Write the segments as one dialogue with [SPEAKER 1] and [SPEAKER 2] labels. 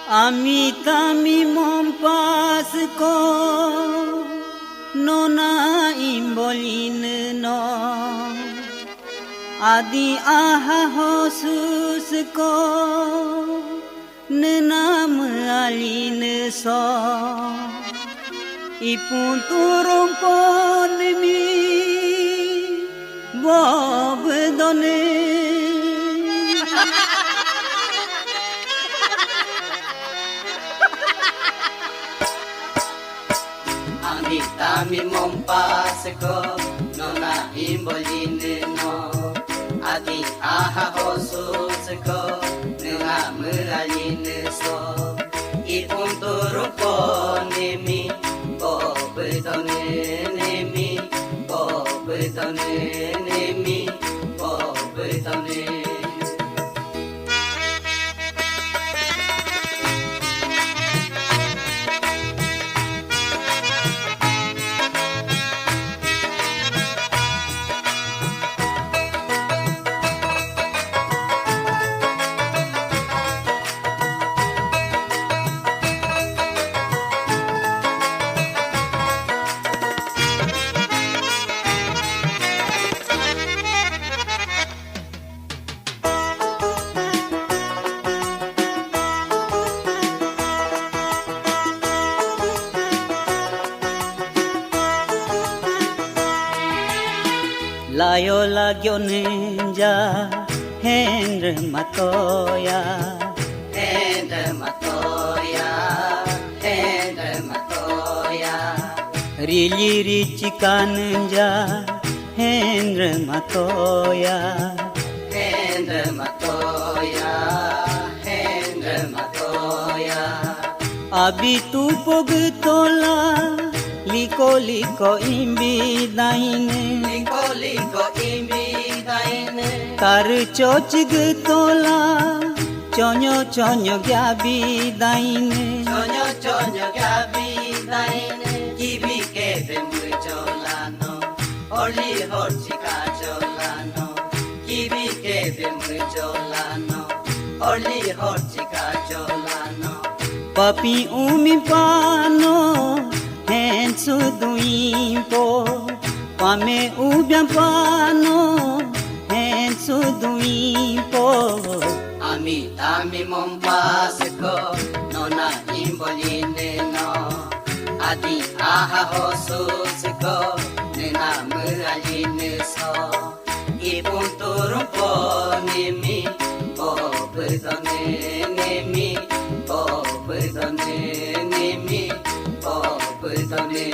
[SPEAKER 1] Ami tami mompas ko nona imbolin no adi aha hosus ko nenam alin so ipun turung pon mi bob done
[SPEAKER 2] Tami mompas ko nona imbolin no adi aha hosus ko nenga meralin so ipun turun ko nemi bobedone nemi bobedone nemi bobedone
[SPEAKER 1] Layo lagyo ninja Henry Matoya
[SPEAKER 2] Henry Matoya Henry Matoya
[SPEAKER 1] Rili Richika ninja Henry Matoya
[SPEAKER 2] Henry Matoya Henry Matoya
[SPEAKER 1] Abitu pogtola liko liko imbi daine
[SPEAKER 2] liko imbi daine
[SPEAKER 1] Kar choch gtola chonyo chonyo gyabi daine
[SPEAKER 2] chonyo gabi daine kibi ke bembu cholano oli horchika cholano kibi ke bembu cholano oli horchika cholano
[SPEAKER 1] papi umi pano hen suduimpo pame ubian pano hen suduimpo
[SPEAKER 2] ami tami mompas ko nona imbolin no adi aha hosus ko nena meralin so ipun turun po nemi bobedone nemi bobedone nemi bobedone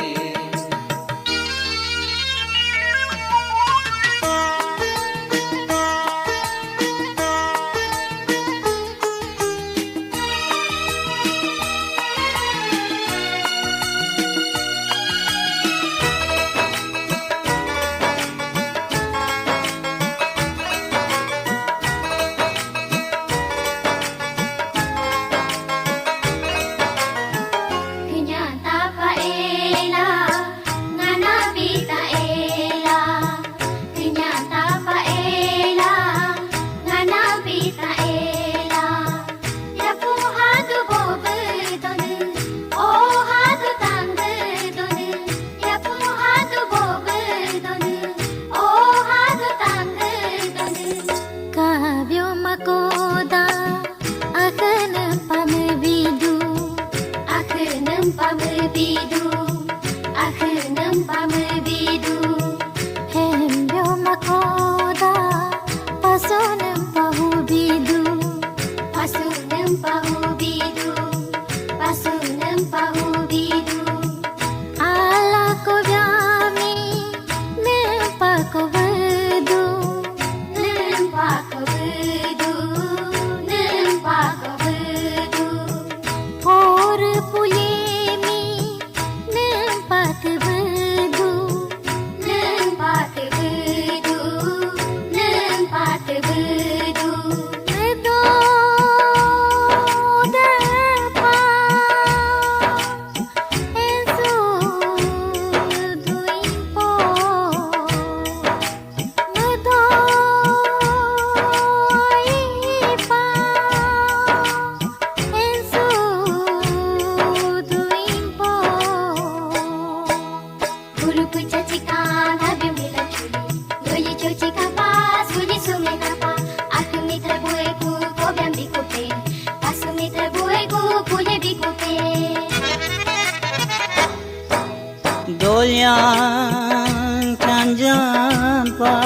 [SPEAKER 1] Dolyang canjan pa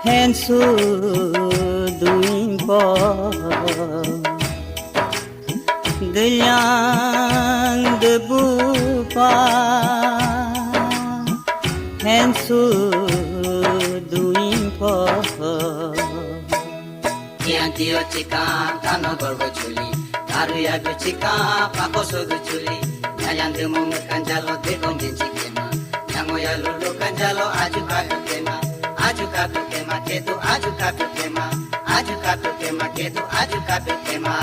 [SPEAKER 1] hensu duin po Dolyang debu pa hensu duin po
[SPEAKER 2] Kian tio cika kano gorgo chuli Karu ya gu cika pako sogu chuli Nyayan demo mekanjalo te kongen cikema Nyango ya lulu kanjalo aju kaku kema Aju kaku kema ketu aju kaku kema Aju kaku kema ketu aju kaku kema